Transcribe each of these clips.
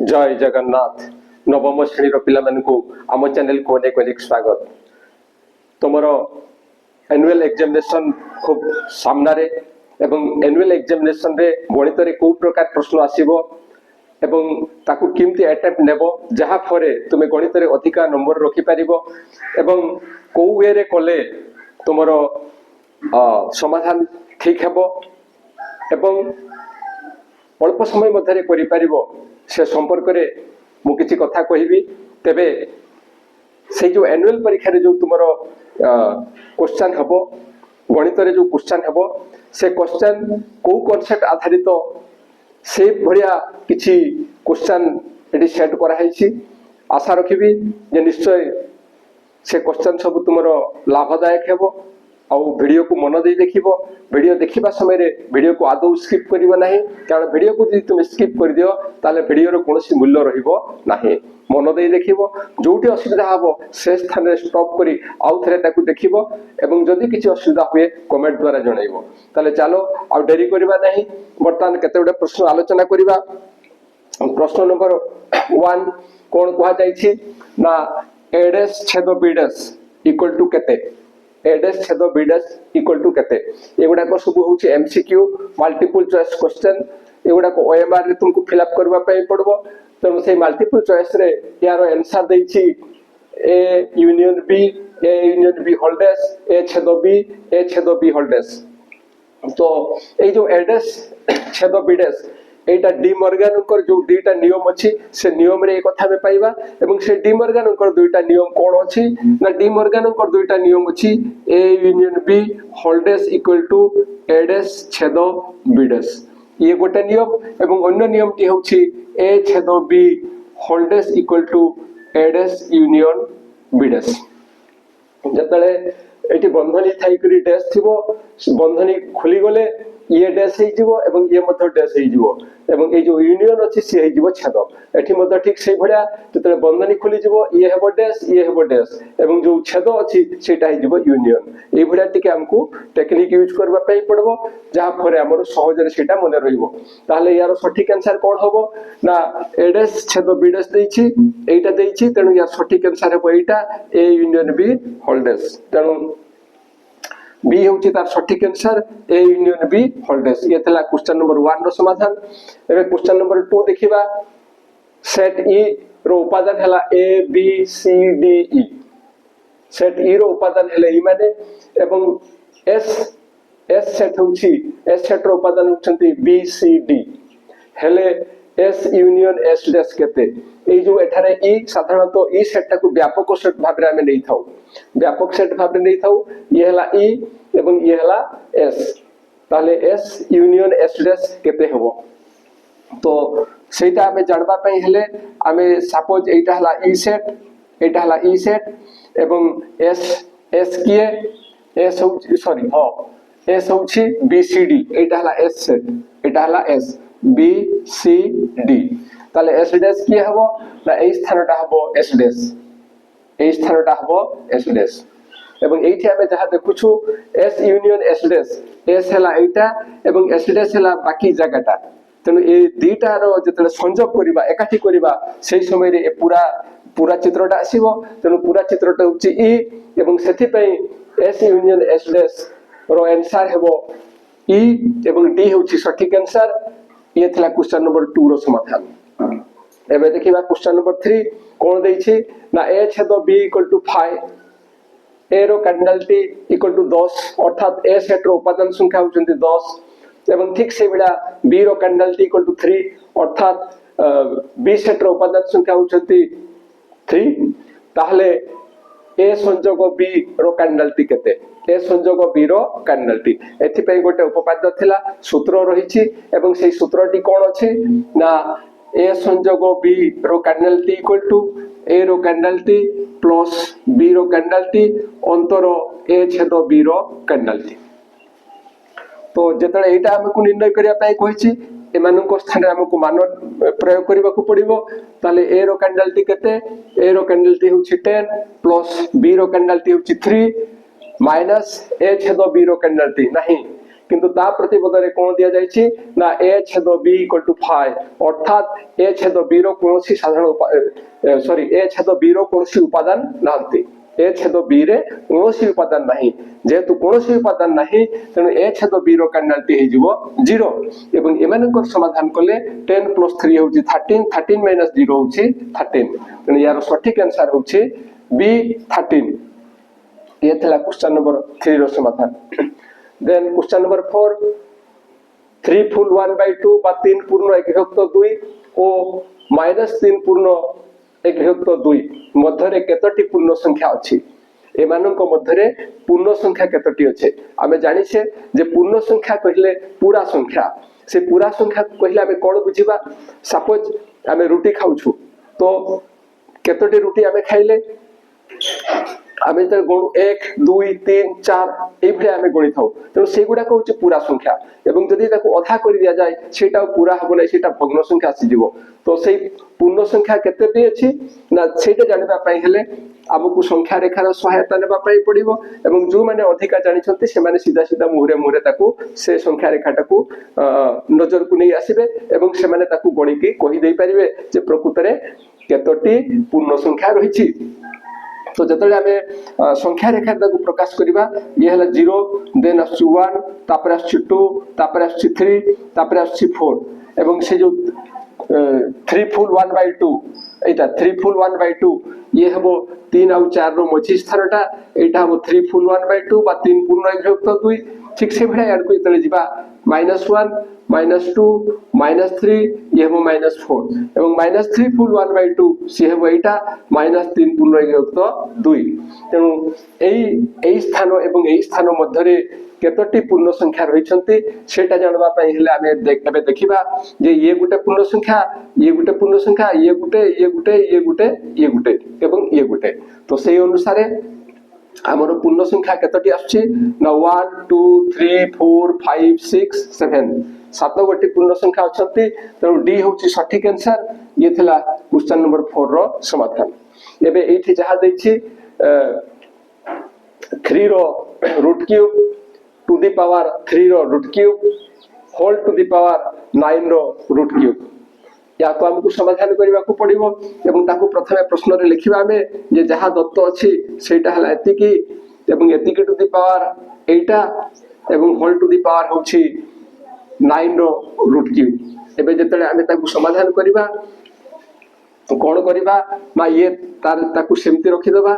जय जगन्नाथ नवम श्रेणी पिला आम चैनल को अनेक अनेक स्वागत। तुमर एनुअल एग्जामिनेशन खूब सामने एवं एनुअल एग्जामिनेशन रे गणित रे को प्रकार प्रश्न आसीबो एवं ताकू केमती अटेम्प्ट नेबो जहा फरे तुमे गणित रे अधिका नंबर रखि पारिबो एवं को वे रे कले तुमरो समाधान ठीक हेबो एवं अल्प समय मध्य करि पारिबो से संपर्क रे मु किछि कथा कहिबी। तेबे से जो एनुअल परीक्षा रे जो तुमरो क्वेश्चन हबो गणित रे जो क्वेश्चन हबो से क्वेश्चन को कांसेप्ट आधारित से भरिया किछि क्वेश्चन एडी सेट करा हैछि। आशा रखिबी जे निश्चय से क्वेश्चन सब तुमरो लाभदायक हेबो और वीडियो को मन दे देखिबो। वीडियो देखिबा समय रे वीडियो को आदौ स्किप करिवो नाही, कारण वीडियो को यदि तुम स्किप कर दियो ताले वीडियो रो कोनोसी मूल्य रहिबो नाही। मन दे देखिबो, जोटी असुविधा हबो से स्थान रे स्टॉप करी आउ थरे ताकू देखिबो एवं जदि किछि असुविधा हुए कमेंट द्वारा जणाइबो। ताले चलो आ देरी करिबा नाही, वर्तमान केतेडा प्रश्न आलोचना करिबा। प्रश्न नंबर 1 कोन कहा जाय छी ना a डैश छेद b डैश इक्वल टू केते, a डैश छेद b डैश इक्वल टू केते। एगुडा को सब होची एमसीक्यू मल्टीपल चॉइस क्वेश्चन। एगुडा को ओएमआर रे तुमको फिल अप करबा पई पड़बो। तो से मल्टीपल चॉइस रे यार आंसर देई छी a union b whole dash a छेद b होल डैश। तो ए जो a डैश छेद b डैश एटा डी मॉर्गन कर जो दुईटा नियम अछि से नियम रे एक कथा में पाइबा एवं से डी मॉर्गन कर दुईटा नियम कोन अछि ना डी मॉर्गन कर दुईटा नियम अछि a union b whole dash equal to a dash छेद b डैश। ये गोटे नियम एवं अन्य नियम टी होछि a छेद b whole dash equal to a dash union b dash. जतले एटी बंधनी थाई करी डैश थिबो बंधनी खुली गले ये डैश हे जिवो एवं ये मध्य डैश हे जिवो एवं ए जो यूनियन अछि से हे जिवो छेद। एठी मध्य ठीक से भलिया जतले बंधनी खुली जिवो ये हेबो डैश एवं जो छेद अछि सेटा हे जिवो यूनियन। ए भलिया टिके हमकु टेक्निक यूज करबा पई पड़बो जहा फरे हमर सहज रे सेटा मने रहिबो। ताले यार सठिक आंसर कोन होबो ना a डैश छेद b डैश देछि एटा देछि तेनु यार सठिक आंसर हेबो एटा a union b whole dash. तेनु बी होची तार सठिक answer A union B whole dash. ये थला क्वेश्चन नंबर 1 रो समाधान। एबे क्वेश्चन नंबर 2 देखिबा। सेट ई रो उपादान हला A B C D E. Set E रो उपादान हले ई माने एवं एस सेट होची एस सेट रो उपादान होचंती बी सी डी हले एस यूनियन एस डैश केते। ए जो एठारे ई साधारणतः ई सेट टाकू व्यापक सेट भाबरे हमें नै थाउ, व्यापक सेट भाबरे नै थाउ। ये हला ई एवं ये हला एस, ताले एस यूनियन एस डैश केते हेबो। तो सेटा हमें जानबा पई हेले हमें सपोज एटा हला ई सेट, एटा हला ई सेट एवं एस किए एस होची सॉरी एस होची बी सी डी एटा हला एस सेट, एटा हला एस बी सी डी। ताले एस डैश किए हेबो ना ए स्थानटा हेबो एस डैश, ए स्थानटा हेबो एस डैश एवं एठी हमें जहा देखुछु S union S dash S हला एटा एवं एस डैश हला बाकी जगहटा। तनो ए दुईटा रो जतले संयोग करिबा एकाठी करिबा सेही समय रे ए पूरा चित्रटा आसीबो। तनो पूरा चित्रटा होची ई एवं सेथि पई एस यूनियन एस डैश रो आंसर हेबो ई एवं डी होची सठिक आंसर। ये थला क्वेश्चन नंबर 2 रो समाधान। एबे देखिबा क्वेश्चन नंबर 3 कोन देइ छी ना a छेद b इक्वल टू 5 a रो कैंडिडलटी इक्वल टू 10 अर्थात a सेट रो उपादान संख्या होचंती 10 एवं ठीक से बिला b रो कैंडिडलटी इक्वल टू 3 अर्थात b सेट रो उपादान संख्या होचंती 3। ताहले a संयोग b रो कैंडिडलटी केते, ए संयोग b रो कैंडिडलटी एथि पई गोटे उपपाद्य थिला सूत्र रहिछि एवं सेही सूत्रटी कोन अछि ना ए संयोग b रो कैंडिडलटी इक्वल टू ए रो कैंडिडलटी प्लस b रो कैंडिडलटी अंतर ए छेद b रो कैंडिडलटी। तो जेतले एटा हमकु निर्णय करिया पई कहिछि एमाननको स्थान रे हमकु मान प्रयोग करबाकू पड़िबो। ताले ए रो कैंडिडलटी केते, ए रो कैंडिडलटी होछि 10 प्लस b रो कैंडिडलटी होछि 3 माइनस ए छेद b रो कैंडिडलटी नहीं, किंतु ता प्रतिपदरे कोन दिया जायछि ना a छेद b इक्वल टू 5 अर्थात a छेद b रो कोनोसी साधारण सॉरी a छेद b रो कोनोसी उपादान नांती a छेद b रे कोनोसी उपादान नाही जेतु कोनोसी उपादान नाही तेनु a छेद b रो कार्डिनालिटी हे जिवो 0 एवं एमानकर समाधान कले 10 + 3 होची 13 13 - 0 होची 13 तेनु यार सठिक आंसर होची b 13 ये थला क्वेश्चन नंबर 3 रो समाधान देन क्वेश्चन नंबर 4 3 फुल 1/2 बा 3 पूर्ण 1 विभक्त 2 ओ -3 पूर्ण 1 विभक्त 2 मध्यरे केतोटी पूर्ण संख्या अछि एमानक मध्यरे पूर्ण संख्या केतोटी अछि आमे जानि छे जे पूर्ण संख्या कहिले पूरा संख्या से पूरा संख्या कहिले आमे कोन बुझिबा सपोज आमे रोटी खाउ छु तो केतोटी रोटी आमे खाइले आमे त गुण 1 2 3 4 ए भले आमे गणि थाउ त सेगुडा कहउचे पूरा संख्या एवं जदि ताको अधा करि दिया जाय सेटा पूरा हबो नै सेटा भग्न संख्या आसी जिवो तो सेई पूर्ण संख्या केते बे अछि ना सेटा जानिबा पई हेले हमकु संख्या रेखार सहायता नेबा पई पडिबो एवं जो माने अधिका जानि छथि से माने सीधा सीधा मुहरे मुहरे ताको से संख्या रेखाटाकू नजर को नै आसीबे एवं से माने ताको गणि के कहि देई परिबे जे प्रकृतरे केतोटी पूर्ण संख्या रहिछि तो जतले हमें संख्या रेखा को प्रकाश करिबा ये हला 0 देन आछि 1 तापर आछि 2 तापर आछि 3 तापर आछि 4 एवं से जो 3 फुल 1/2 एटा 3 फुल 1/2 ये हबो 3 और 4 रो मझी स्थानटा एटा हबो 3 फुल 1/2 बा 3 पूर्ण 1 विभक्त 2 ठीक से भड़ा यार को इतले जिबा -1 -2 -3 ये हबो -4 एवं -3 फुल 1/2 से हबो एटा -3 पूर्ण 1 विभक्त 2 तेनु एई स्थान एवं एई स्थान मध्यरे केतोटी पूर्ण संख्या रहिछन्ती सेटा जानबा पई हेले आमे देखिबा जे ये गुटे पूर्ण संख्या ये गुटे पूर्ण संख्या ये गुटे ये गुटे ये गुटे ये गुटे एवं ये गुटे तो सेई अनुसारे हमर पूर्ण संख्या केतोटी आछि ना 1 2 3 4 5 6 7 सात गोटी पूर्ण संख्या अछन्ती तेनु डी होची सठिक आंसर ये थिला क्वेश्चन नंबर 4 रो समाधान एबे एठी जहा दैछि 3 रो root cube to the power 3 रो root cube whole to the power 9 रो रूट क्यूब या तो हमकु समाधान करबा को पड़िबो एवं ताकू प्रथमे प्रश्न रे लिखिबा हमें जे जहा दत्त अछि सेटा हला एतिकी एवं एतिकी टू द पावर 8 एवं होल टू द पावर होछि 9 रो रूट क्यूब एबे जतले हमें ताकू समाधान करबा तो कोन करबा ना ये तार ताकू सेमति रखि देबा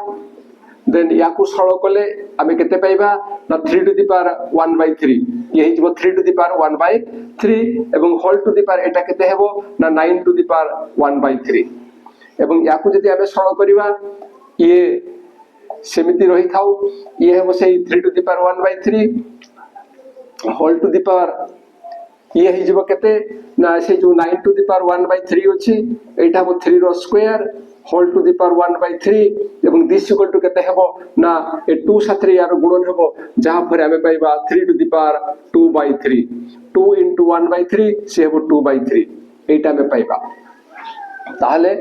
देन याकू सरल कले हमें केते पाइबा ना 3 टू द पावर 1/3 ये हिजबो 3 टू द पावर 1/3 एवं होल टू द पावर एटा केते हेबो ना 9 टू द पावर 1/3 एवं याकू जदि हमें सरल करबा ये सेमिति रही थाउ ये हेबो से 3 to the power 1/3 whole to the power ये हिजबो केते ना से जो 9 टू द पावर 1/3 अछि एटा हेबो 3 रो square whole to the power 1/3 एवं दिस इक्वल टू केते हेबो ना ए 2 साथरे यार गुणन हेबो जहा पर हमें पाइबा 3 टू द पावर 2/3 2 into 1/3 से हेबो 2/3 एटा में पाइबा ताले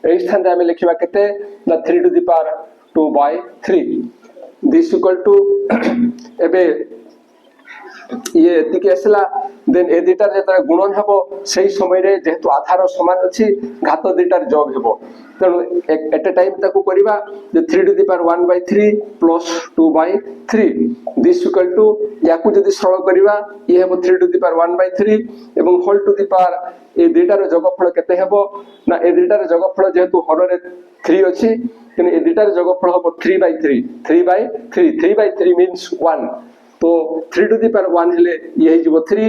ए स्थान रे हमें लिखिबा केते ना 3 to the power 2/3 this equal to एबे ये एतिके असला देन ए दिटार जेतरे गुणन हेबो सेही समय रे जेहेतु आधार समान अछि घात दिटार जोग हेबो तेनु एट अ टाइम ताकू करिबा जे 3 to the power 1/3 plus 2/3 this equal to याकू जदि सरल करिबा ये हेबो 3 टू द पावर 1/3 एवं होल टू द पावर ए दिटार जोगफल केते हेबो ना ए दिटार जोगफल जेहेतु हर रे 3 अछि तेनु ए दिटार जोगफल हेबो 3/3 3/3 3/3 मींस 1 तो 3 टू द पावर 1 हेले ये हिजबो 3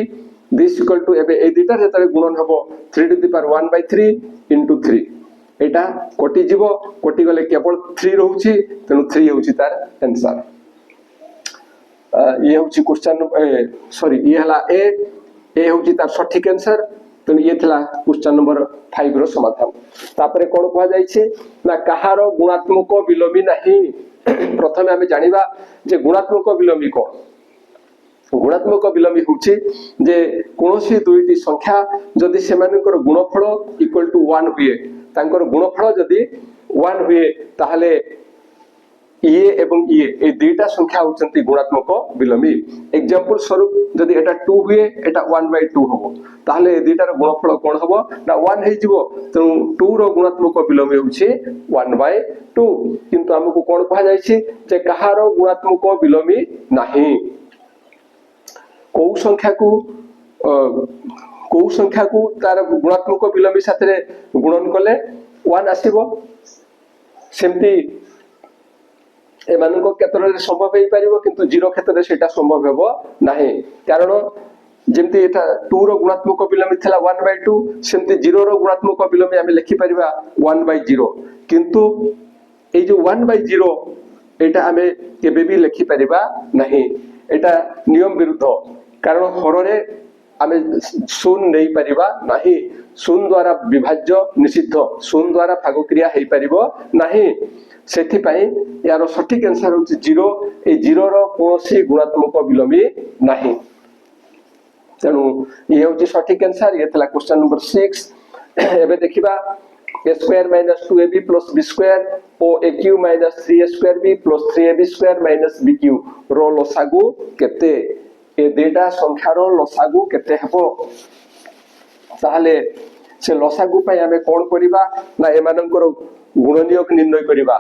दिस इक्वल टू एबे ए दिटार जेतरे गुणन हेबो 3 टू द पावर 1/3 into 3 एटा कोटि जीवो कोटि गले केवल 3 रहउची तेनु 3 होउची तार आंसर ये होउची क्वेश्चन सॉरी ये हला ए होउची तार सठिक आंसर तेनु ये थला क्वेश्चन नंबर 5 रो समाधान तापरे कोन कहआ जाय छी ना कहारो गुणात्मक विलोमी नाही प्रथमे हमें जानिबा जे गुणात्मक विलोमी को गुणात्मक विलोमी होउची जे कोनोसी दुईटी संख्या जदि सेमानकर गुणफल इक्वल टू 1 हुए तांकर गुणफल जदि 1 हुए ताहले ये एवं ये ए दुईटा संख्या होचंती गुणात्मक विलोमी एग्जांपल स्वरूप जदि एटा 2 हुए एटा 1/2 हबो ताहले ए दुईटार गुणफल कोन हबो ना 1 हे जिवो त 2 रो गुणात्मक विलोमी होछि 1/2 किंतु हमकु कोन कहा जायछि जे कहारो गुणात्मक विलोमी नाही को संख्या को तार गुणात्मक विलोमी साथे गुणन कले 1 आसीबो सेमती एमानको क्षेत्र संभव हो पारिबो किंतु जीरो क्षेत्र सेटा संभव हेबो नाही कारण जेमती एटा 2 रो गुणात्मक विलोमी थला 1/2 सेमती 0 रो गुणात्मक विलोमी हम लिखि परिबा 1/0 किंतु ए जो 1/0 एटा हमें केबे भी लिखि परिबा नाही एटा नियम विरुद्ध कारण हररे आमे शून्य नहीं परिबा नाही शून्य द्वारा विभाज्य निषिद्ध शून्य द्वारा भाग क्रिया हे परिबो नाही सेथि पई यार सटीक आंसर होछि 0 ए 0 रो कोनोसी गुणात्मक विलोमी नाही तेनु ये होछि सटीक आंसर ये थला क्वेश्चन नंबर 6 एबे देखिबा a square minus 2ab plus b square o aq minus 3a square b plus 3ab square minus bq रो लसागु केते ए डेटा संख्यार लसागु केते हेबो ताहले से लसागु पई हमें कोन करिबा ना एमानकर गुणनियोग निर्णय करिबा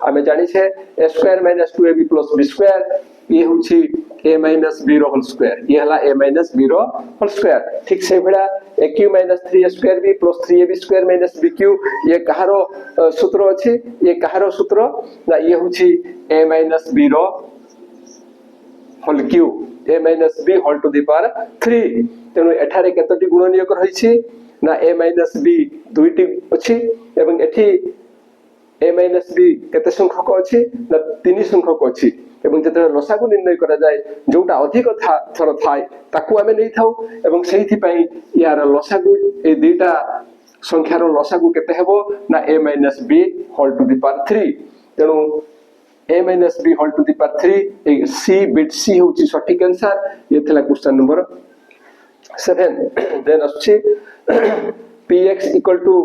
हमें जानि छे a square minus 2ab plus b square ये होछि a minus b रो होल स्क्वायर ये हला a minus b रो होल स्क्वायर ठीक से बेला aq minus 3a square b plus 3ab square minus bq ये कहारो सूत्र अछि ये कहारो सूत्र ना ये होछि a minus b रो whole cube a minus b whole to the power 3 तेनु एठारे केतोटी गुणनियोग रहिछि ना a minus b दुईटी अछि एवं एठी a minus b केते संख्यक अछि ना 3 संख्यक अछि एवं जते लसागु निर्णय करा जाय जोटा अधिक थर थाय ताकू हमें नै थाउ एवं सेहिथि पई यार लसागु ए दुईटा संख्यार लसागु केते हेबो ना a minus b whole to the power 3 तेनु a minus b whole to the power 3 ए c बिट c होची सटीक आंसर ये थला क्वेश्चन नंबर 7 देन अछि px equal to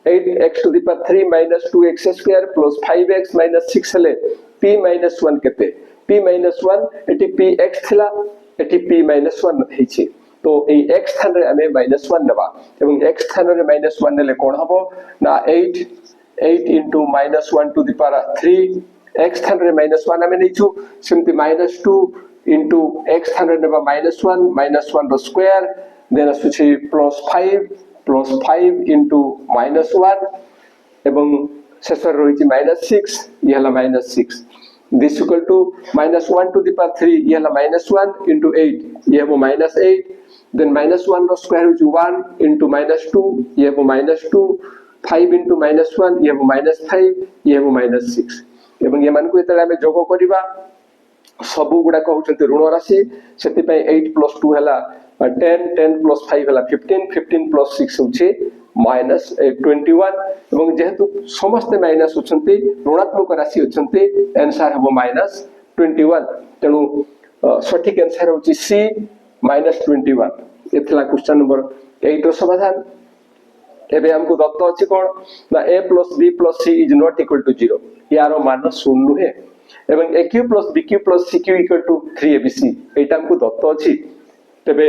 8x to the power 3 minus 2x square plus 5x minus 6 हले p minus 1 केते p minus 1 एटी px थिला एटी p minus 1 हेछि तो ए x स्थान रे हमें -1 नेबा एवं x स्थान रे -1 नेले कोन हबो ना 8 into -1 to the power 3 x स्थान रे -1 हमें नेछु सिम्पली -2 into x स्थान रे नेबा -1 रो स्क्वायर देन असुछि plus 5 into -1 एवं शेषर रहिछि -6 ये हला -6 this equal to -1 to the power 3 ये हला -1 into 8 ये हबो -8 then -1 रो स्क्वायर होछि 1 into -2 ये हबो -2 5 into -1 ये हबो -5 ये हबो -6 एवं ये मान को एतला हम जोग करिबा सबु गुडा कहउछन्ते ऋण राशि सेति पई 8 + 2 हला 10 plus 5 हला 15 plus 6 होछि -21 एवं जेहेतु समस्त माइनस होछन्ते ऋणात्मक राशि होछन्ते आंसर हबो -21 तेनु सटीक आंसर होछि C -21 एथला क्वेश्चन नंबर 8 रो समाधान एबे हमको दत्त अछि कोन ना a plus b plus c is not equal to 0 यारो मान 0 नुहे एवं aq plus bq plus cq equal to 3abc एटा हमको दत्त अछि तबे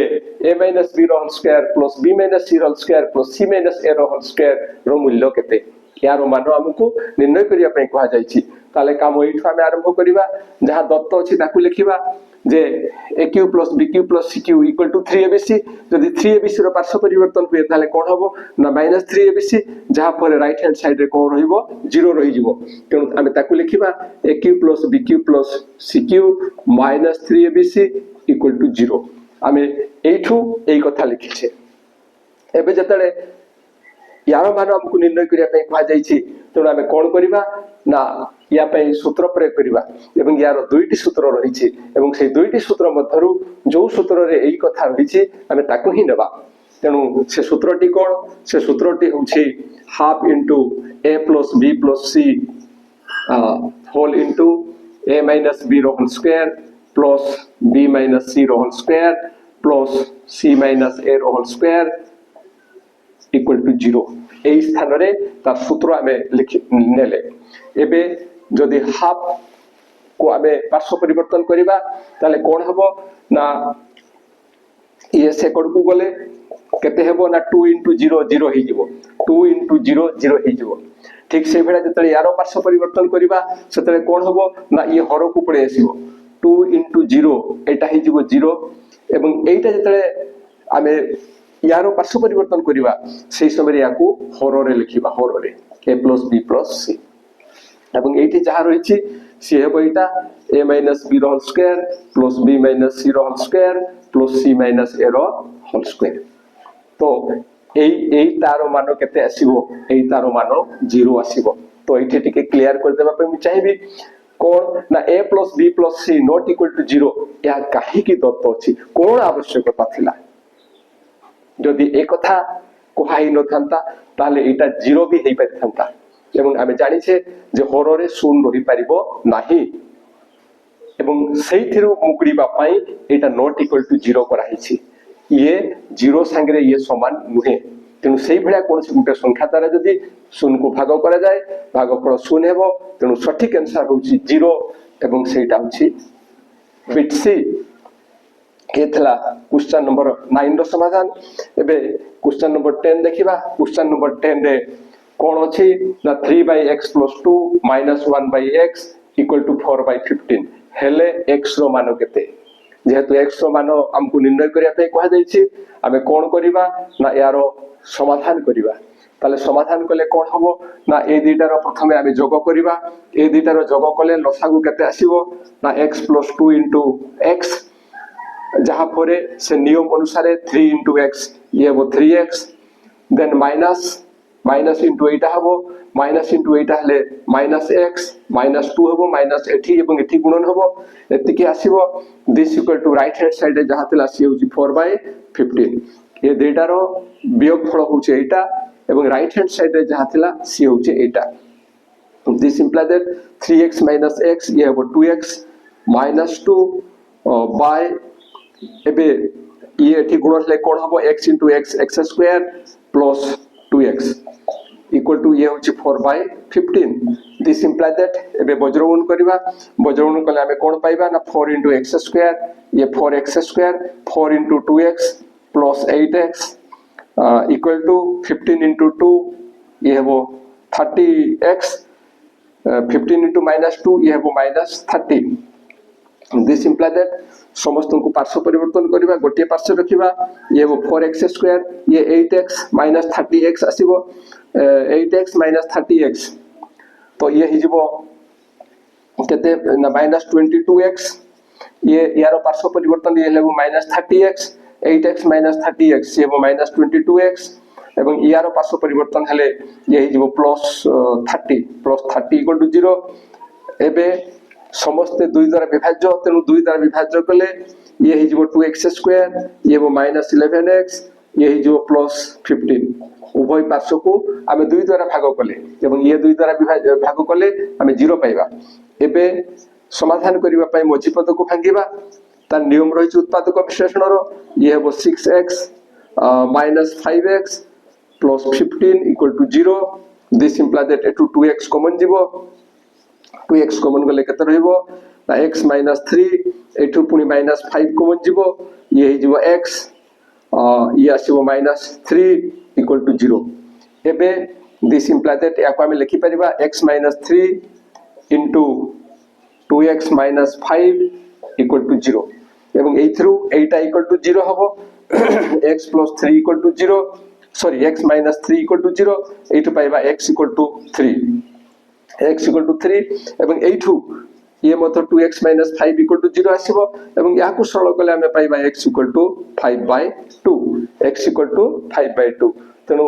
a minus b रो whole square plus b minus c रो whole square plus c minus a रो होल स्क्वायर रो मूल्य केते यारो मान हमको निर्णय करिया पई कहा जायछि ताले काम एठु हम आरंभ करिबा जहा दत्त अछि ताकू लिखिबा जे aq plus bq plus cq equal to 3abc यदि 3abc रो पार्श्व परिवर्तन हुए ताले कोन हबो ना -3abc जहा पर राइट हैंड साइड रे कोन रहिबो 0 रहि जिवो तेनु हम ताकू लिखिबा aq plus bq plus cq -3abc equal to 0 आमे एठू एई कथा लिखिछे एबे जतले यारो मान हमकु निर्णय करिया पई कहा जायछि तेनु आमे कोन करिबा ना या पई सूत्र प्रयोग करिबा एवं यारो दुईटी सूत्र रहिछि एवं से दुईटी सूत्र मध्यरु जो सूत्र रे एई कथा रहिछि आमे ताकू ही नेबा तेनु से सूत्रटी कोन से सूत्रटी होछि half into a plus b plus c whole into a minus b रो whole square plus b minus c रो whole square plus c minus a रो होल स्क्वायर equal to 0 एई स्थान रे तार सूत्र हमें लिखि नेले एबे जदि हाफ को आमे पार्श्व परिवर्तन करिबा ताले कोन हबो ना ये सेकंड को गले केते हेबो ना 2 into 0 0 ही जीवो 2 into 0 0 ही जीवो ठीक से भेड़ा जतले यारो पार्श्व परिवर्तन करिबा सेतले कोन हबो ना ये हर को पड़े आसीबो 2 into 0 एटा ही जीवो 0 एवं एटा जतले आमे यारो पार्श्व परिवर्तन करिबा सेही समय याकू हर रे लिखिबा हर रे a plus b plus c एवं एठी जहा रहिछि सी हेबो एटा a minus b रो whole square plus b minus c रो whole square plus c minus a रो होल स्क्वायर तो एई तारो मानो केते आसीबो एई तारो मानो 0 आसीबो तो एठी टिके क्लियर कर देबा पे मैं चाहिबी कोन ना a plus b plus c not equal to 0 या काहे की दत्त अछि कोन आवश्यकता थिला जदि ए कथा कोहाई न थांता ताले एटा 0 भी हेई पारथांता एवं आमे जानि छे जे हररे शून्य रहि परिबो नाही एवं सेहिथिरु मुकड़ीबा पई एटा नॉट इक्वल टू 0 करा हिछि ये 0 संगे ये समान नुहे तेनु सेही भलिया कोनसी गुटे संख्या द्वारा जदि शून्य को भाग करा जाय भागफल शून्य हेबो तेनु सठिक आंसर होछि 0 एवं सेटा होछि बिट सी केथला क्वेश्चन नंबर 9 रो समाधान एबे क्वेश्चन नंबर 10 देखिबा क्वेश्चन नंबर 10 रे कोन अछि ना 3/x + 2 - 1/x = 4/15 हेले x रो मानो केते जेहेतु x रो मानो हमकु निर्णय करिया पे कहा जाईछि आमे कोन करिबा ना यारो समाधान करिबा ताले समाधान कले कोन हबो ना ए दुईटा रो प्रथमे आमे जोग करिबा ए दुईटा रो जोग कले लसागु केते आसीबो ना x + 2 * x जहां परे से नियम अनुसार 3 into x ये वो 3x देन माइनस into 8 हबो माइनस into 8 हले -x -2 हबो माइनस एठी एवं एठी गुणन हबो एति के आसीबो this equal to right hand side जहां तला सी होची 4/15 ये डेटा रो वियोगफल होची एटा एवं राइट हैंड साइड जहां तला सी होची एटा this imply that 3x - x ये हबो 2x -2 बाय एबे ये एठी गुणन ले कोन हबो x into x x square plus 2x equal to ये होची 4/15 दिस इंप्लाई दैट एबे बज्रगुण करबा बज्रगुण कले हमें कोन पाइबा ना 4 into x square ये 4x square 4 into 2x plus 8x equal to 15 into 2 ये हबो 30x 15 into -2 ये हबो -30 दिस इंप्लाई दैट समस्त को पार्श्व परिवर्तन करबा गोटे पार्श्व रखिबा ये वो 4x स्क्वायर ये 8x - 30x आसीबो 8x - 30x तो ये हिजबो केते ना -22x ये यारो पार्श्व परिवर्तन ये लेबो -30x 8x - 30x ये वो -22x एवं यारो पार्श्व परिवर्तन हले ये हिजबो +30 +30 = 0 एबे समस्त दुई द्वारा विभाज्य तेनु दुई द्वारा विभाज्य कले ये हिजबो 2x स्क्वायर ये वो -11x ये हिजबो +15 उभय पार्श्व को आमे दुई द्वारा भाग कले एवं ये दुई द्वारा भाग कले आमे 0 पाइबा एबे समाधान करिबा पय मझी पद को भांगिबा ता नियम रहिछ उत्पादक विश्लेषण रो ये हेबो 6x - 5x + 15 = 0 this imply that एटू 2x कॉमन जीवो 2x कॉमन गले केते रहइबो ना x - 3 एठु पुनी -5 कॉमन जीवो ये हि जीवो x ये आसीबो -3 = 0 एबे दिस इंप्लाई दैट याको हम लिखि परिबा x - 3 into 2x - 5 = 0 एवं एथरु एटा = 0 हबो x + 3 = 0 सॉरी x - 3 = 0 एठु पाइबा x = 3 x = 3 एवं एठु ये मतलब 2x - 5 = 0 आसीबो एवं याकु सरल कले हमें पाइबा x = 5/2 x = 5/2 तनो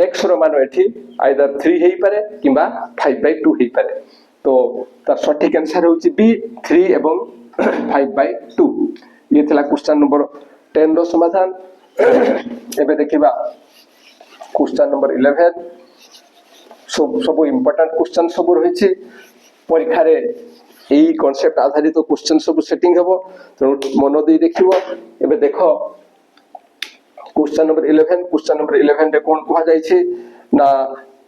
x रो मान एठी आइदर 3 हेई पारे किबा 5/2 हेई पारे तो तार सठिक आंसर होची b 3 एवं 5/2 ये थला क्वेश्चन नंबर 10 रो समाधान एबे देखिबा क्वेश्चन नंबर 11 सब इंपोर्टेंट क्वेश्चन सब रहिछि परीक्षा रे एई कांसेप्ट आधारित तो क्वेश्चन सब सेटिंग हेबो तो मन दे देखिबो एबे देखो क्वेश्चन नंबर 11 रे कोन कहा जाय छै ना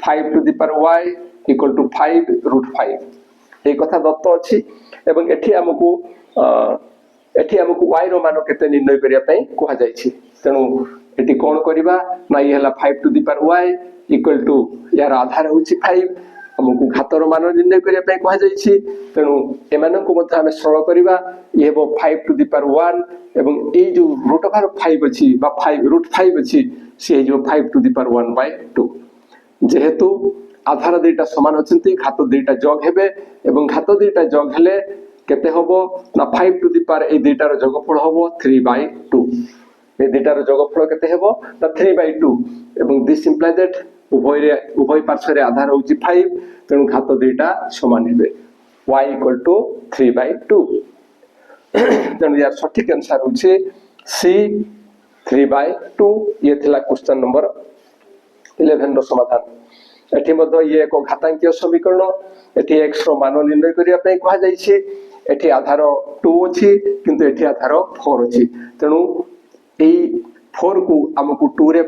5 to the power y = 5 √5 এই কথা দত্ত ଅଛି ଏବଂ ଏଠି ଆମକୁ y ର ମାନ କେତେ ନିର୍ଣ୍ଣୟ କରିବା ପାଇଁ କୁହାଯାଇଛି। ତେଣୁ ଏଠି କଣ କରିବା ନା ଇଏ ହେଲା 5 to the power y equal to यार आधार होଉଛି 5 ଆମକୁ ଘାତର ମାନ ନିର୍ଣ୍ଣୟ କରିବା ପାଇଁ କୁହାଯାଇଛି। ତେଣୁ ଏମାନଙ୍କୁ ମଧ୍ୟ ଆମେ ସରଳ କରିବା ଇଏ ହେବ 5 to the power 1 ଏବଂ ଏଇ ଯୋଉ √5 ଅଛି ବା 5 ଅଛି ସେ ହେଇଯିବ 5 to the power 1/2। যেহেতু আধার দুইটা সমান অଛନ୍ତି ঘাত দুইটা যোগ হবে এবং ঘাত দুইটা যোগ হলে কেতে হবো না 5 to the power এই দুইটার যোগফল হবো 3/2। এই দুইটার যোগফল কেতে হবো না 3/2 এবং দিস ইমপ্লাই দ্যাট উভয় পার্শ্বরে আধার হচ্ছে 5 তেণু ঘাত দুইটা সমান হবে y equal to 3/2। তেণু ইয়ার সঠিক आंसर হচ্ছে C 3/2। ये थिला क्वेश्चन नंबर 11 रो समाधान। एठी मध्य ये एक घातांकीय समीकरण एठी x रो मान निर्णय करिया पई कहा जाईछि। एठी आधार 2 अछि किंतु एठी आधार 4 अछि तेणु एई 4 को हमकु 2 रे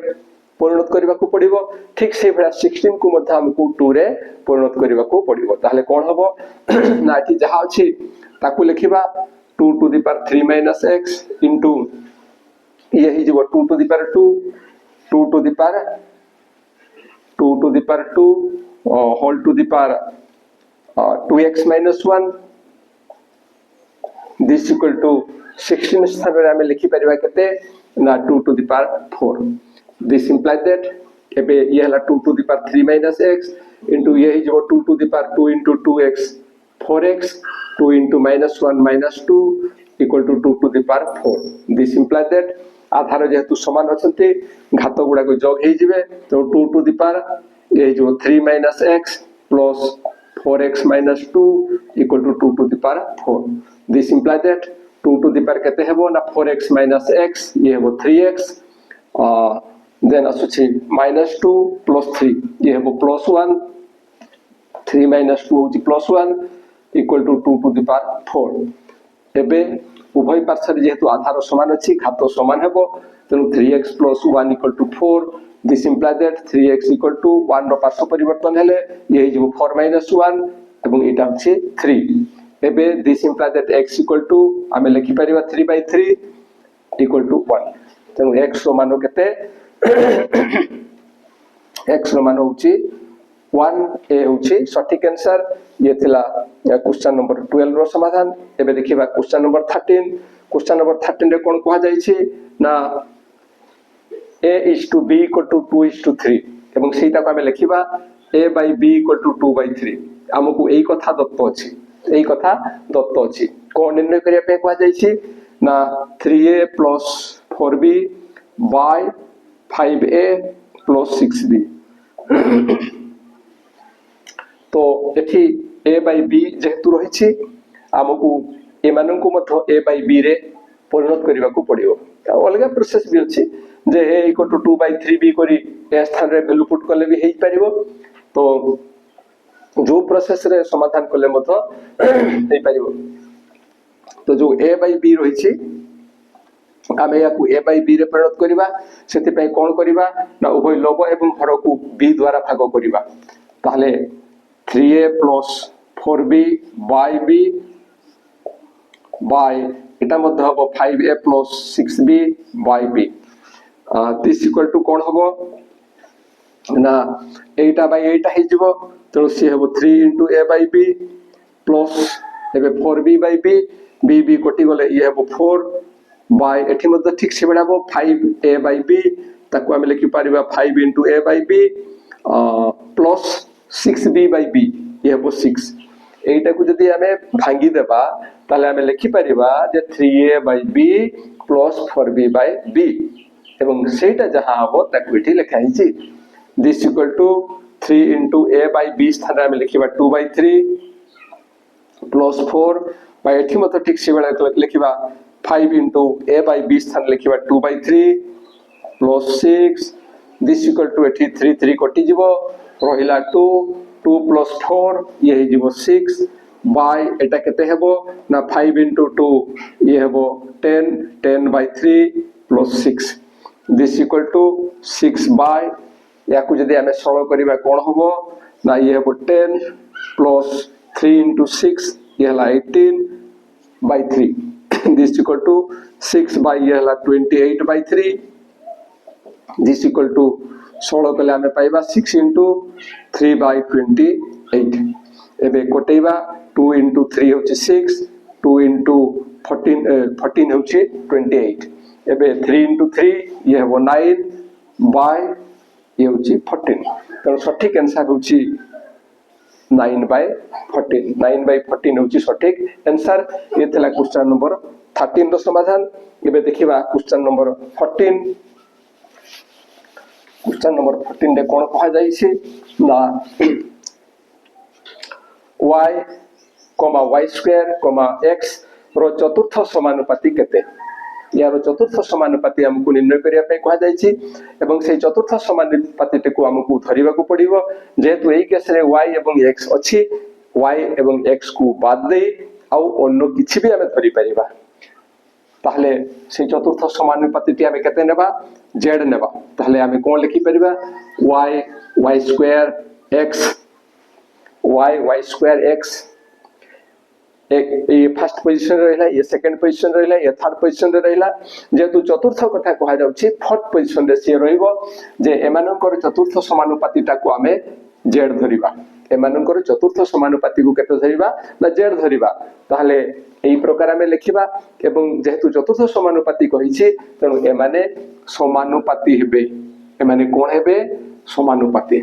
परिणत करबा को पड़िबो ठीक से भला 16 को मध्य हमकु 2 रे परिणत करबा को पड़िबो। ताहले कोन हबो ना एठी जहा अछि ताकू लिखिबा 2 to the power 3 minus x into ये ही जो 2 to the power 2 2 to the power 2 whole to the power 2x minus 1 this equal to 16 स्थान रे हमें लिखि परिबा केते ना 2 to the power 4। this implies that एबे ये हला 2 to the power 3 minus x into ये ही जो 2 to the power 2 into 2x 4x 2 into minus 1 minus 2 equal to 2 to the power 4। this implies that आधार जेहेतु समान अछंती घात गुडा को जोग हे जिवे तो 2 to the power ये जो 3 minus x plus 4x minus 2 equal to 2 to the power 4। this implies that 2 to the power केते हेबो ना 4x minus x ये हेबो 3x then असुछि minus 2 plus 3 ये हेबो plus 1 3 minus 2 होछि plus 1 equal to 2 to the power 4। एबे उभय पार्श्व जेहेतु आधार समान अछि घात समान हेबो तेनु 3x plus 1 equal to 4। this implies that 3x equal to 1 रो पार्श्व परिवर्तन हेले ये जो 4 minus 1 एवं एटा अछि 3। एबे this implies that x equal to आमे लिखि परिबा 3/3 equal to 1। तेनु x रो मान केते x रो मान होछि 1 ए होछि सठिक आंसर। ये थिला क्वेश्चन नंबर 12 रो समाधान। एबे देखिबा क्वेश्चन नंबर 13। क्वेश्चन नंबर 13 रे कोन कहा जाय छी ना a is to b equal to 2 is to 3 एवं सेटा को हमें लिखिबा a by b equal to 2/3। हमकु एई कथा दत्त अछि कोन निर्णय करिया पे कहा जाय छी ना 3a plus 4b by 5a plus 6b। तो एठी a by b जेहेतु रही छी हमकु एमानंकु मध्य a by b रे परिणत करिवा को पड़ियो। अलगा प्रोसेस भी अछि जे a equal to 2/3b करी ए स्थान रे वैल्यू पुट करले भी हेई परिबो। तो जो प्रोसेस रे समाधान करले मध्य हेई परिबो। तो जो a by b रही छी आमे याकू a by b रे परिणत करिवा सेति पय कोन करिवा ना उभय लव एवं हर को b द्वारा भाग करिवा। ताले 3a plus 4b by b by एटा मध्य हबो 5a plus 6b by b। this equal to कोन हबो ना 8/8 हे जिवो तो सी हबो 3 into a by b plus एबे 4b by b b कोटी गले ये हबो 4 by एठी मध्य ठीक से बेडाबो 5a by b ताको हम लिखि परिबा 5 into a by b plus 6b by b ये हबो 6। एटा को जदी हमें भांगी देबा ताले हमें लिखि परिबा जे 3a by b plus 4b by b एवं सेटा जहां हबो ताको एठी लिखा हिची this equal to 3 into a by b स्थान रे हमें लिखिबा 2/3 plus 4 by एठी मत ठीक से बेला लिखिबा 5 into a by b स्थान लिखिबा 2/3 plus 6 this equal to एठी 3 कटि जिवो रहिला 2 plus 4 ये हे जिवो 6 by एटा केते हेबो ना 5 into 2 ये हेबो 10/3 plus 6 this equal to 6 by याकू जदी हमें सरल करिबा कोन होबो ना ये हेबो 10 plus 3 into 6 ये हला 18/3 this equal to 6 by ये हला 28/3 this equal to 16 कले हमें पाइबा 6 into 3/28 एबे कोटेबा 2 into 3 होची 6 2 into 14 होची 28 एबे 3 into 3 ये हो 9 by ये होची 14 तो सठिक आंसर होची 9/14 9/14 होची सठिक आंसर ये थला क्वेश्चन नंबर 13 रो समाधान एबे देखिबा क्वेश्चन नंबर 14 क्वेश्चन नंबर 14 रे कोन कहा जाई छै ना y, x रो चतुर्थ समानुपाती केते यार चतुर्थ समानुपाती हमकु निर्णय करिया पे कहा जाई छी एवं से चतुर्थ समानुपाती को हमकु धरिबा को पड़िबो जेतु एई केस रे y एवं x अछि y एवं x को बाद दे आउ अन्य किछि भी हमें धरि परिबा ताहले से चतुर्थ समानुपाती हमें केते नेबा z नेबा ताहले हमें कोन लिखि परिबा y square x y square x ये फर्स्ट पोजीशन रहला ये सेकंड पोजीशन रहला ये थर्ड पोजीशन रहला जेतु चतुर्थ कथा कहा जाउची फोर्थ पोजीशन रे से रहइबो जे एमानकर चतुर्थ समानुपातीटा को हमें z धरिबा एमानकर चतुर्थ समानुपाती को केते धरिबा ना z धरिबा ताहले एई प्रकार हमें लिखिबा एवं जेतु चतुर्थ समानुपाती कहिछि तनु एमाने समानुपाती हेबे एमाने कोन हेबे समानुपाती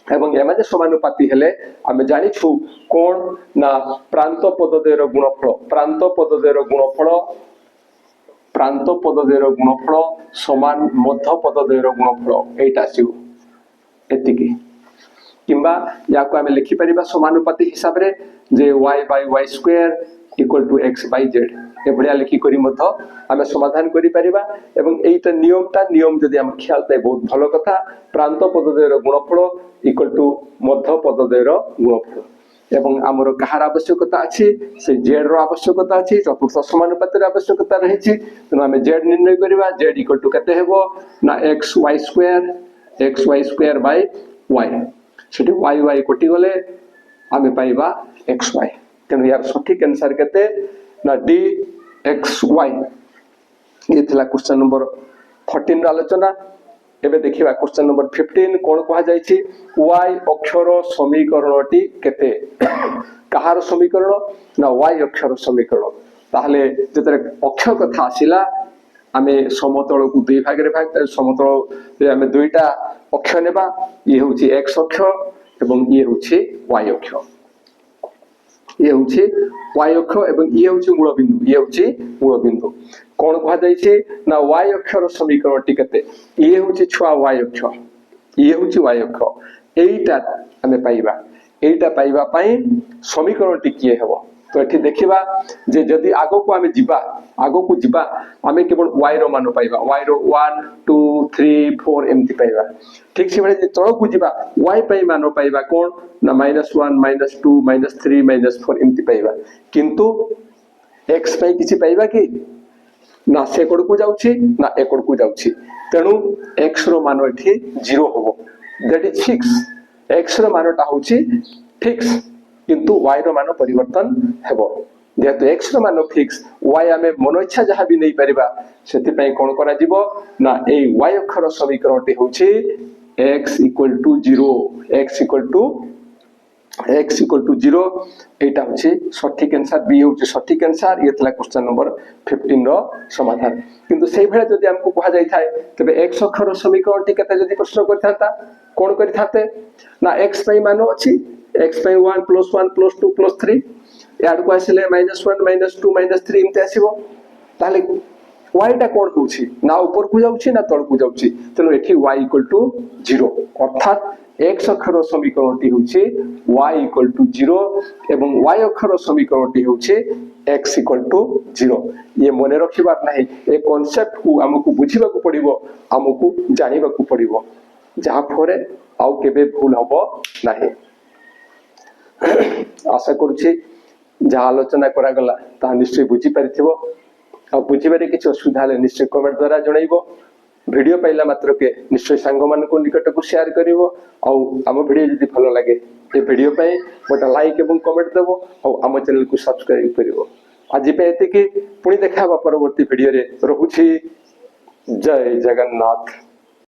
एवं एमाने समानुपाती हेले आमे जानि छु कोन ना प्रांत पदद्वयर गुणफल समान मध्य पदद्वयर गुणफल एटा सिउ एतिकी किंबा याको आमे लिखि परिबा समानुपाती हिसाब रे जे y by y square equal to x by z ए बढ़िया लिखि करी मध्य आमे समाधान करि परिबा एवं एटा नियम जदि हम ख्याल ताई बहुत भलो कथा प्रांत पदद्वयर गुणफल इक्वल टू मध्य पदद्वयर गुणफल एवं हमर कहार आवश्यकता अछि से z रो आवश्यकता अछि चतुर्थ समानुपाती रो आवश्यकता रहि छि त हमें z निर्णय करबा z इक्वल टू कते हेबो ना xy square by y Sethi y कोटि गले हमें पाइबा xy तनु यार सठिक आंसर कते ना dxy ये थला क्वेश्चन नंबर 14 रो आलोचना एबे देखिबा क्वेश्चन नंबर 15 कोन कहा जाय छी y अक्षर समीकरणटी केते कहार समीकरण ना y अक्षर समीकरण ताहले जेतरे अक्ष कथा आसिला हमें समतल को दुई भाग रे भाग समतल रे हमें दुईटा अक्ष नेबा ये होची x अक्ष एवं ये होची y अक्ष ये होची y अक्ष एवं ये होची मूल बिंदु कोन कहा जाय छी ना y अक्षर समीकरण टी केते ये होची छुआ y अक्ष ये होची y अक्ष एटा हमें पाइबा पई समीकरण टी किए हेबो तो एठी देखिबा जे जदी आगो को जिबा हमें केवल y रो मान पाइबा y रो 1 2 3 4 एमती पाइबा ठीक से जे तळ को जिबा y पई मान पाइबा कोन ना -1 -2 -3 -4 एमती पाइबा किंतु x पई किछि पाइबा कि ना सेकड़ को जाउछि ना एकड़ को जाउछि तेनु x रो मान एठी 0 होबो दैट इज फिक्स x रो मानटा होछि फिक्स किंतु y रो मान परिवर्तन हेबो जेतु x रो मान फिक्स y हमें मन इच्छा जहा भी नहीं परिबा सेति पई कोन करा जिवो ना ए y अक्षर समीकरणटी होछि x equal to 0 एटा होछि सठिक आंसर बी होछि सठिक आंसर ये थला क्वेश्चन नंबर 15 रो समाधान किंतु सेही भले जदि हमको कहा जाय थाए तबे x अक्षर समीकरणटी केते जदि प्रश्न करथाता कोन करथाते ना x पई मान अछि x पई 1 + 1 + 2 + 3 याड को आसिले -1 -2 -3 इमते आसीबो ताले y टा कोन होछि ना ऊपर को जाउछि ना तळ को जाउछि तनो एठी y = 0 अर्थात x अक्षर समीकरणटी होछि y = 0 एवं y अक्षर समीकरणटी होछि x = 0 ये मने रखिबार नाही ए कांसेप्ट को हमकु बुझिबा को पड़िबो हमकु जानिबा को पड़िबो जहा फरे आउ केबे भूल हबो नाही आशा करूछि जहा आलोचना करा गला ता निश्चय बुझि परिथिबो आ बुझिबारे किछ असुविधा ले निश्चय कमेंट द्वारा जणाइबो वीडियो पाइला मात्र के निश्चय सांग मान को निकट को शेयर करिवो आ हम वीडियो जदि भलो लागे ये वीडियो पे गोटे लाइक एवं कमेंट देव और आम चैनल को सब्सक्राइब करिवो आज पे एतिकी पुणी देखा परवर्ती वीडियो रे रहुछि जय जगन्नाथ।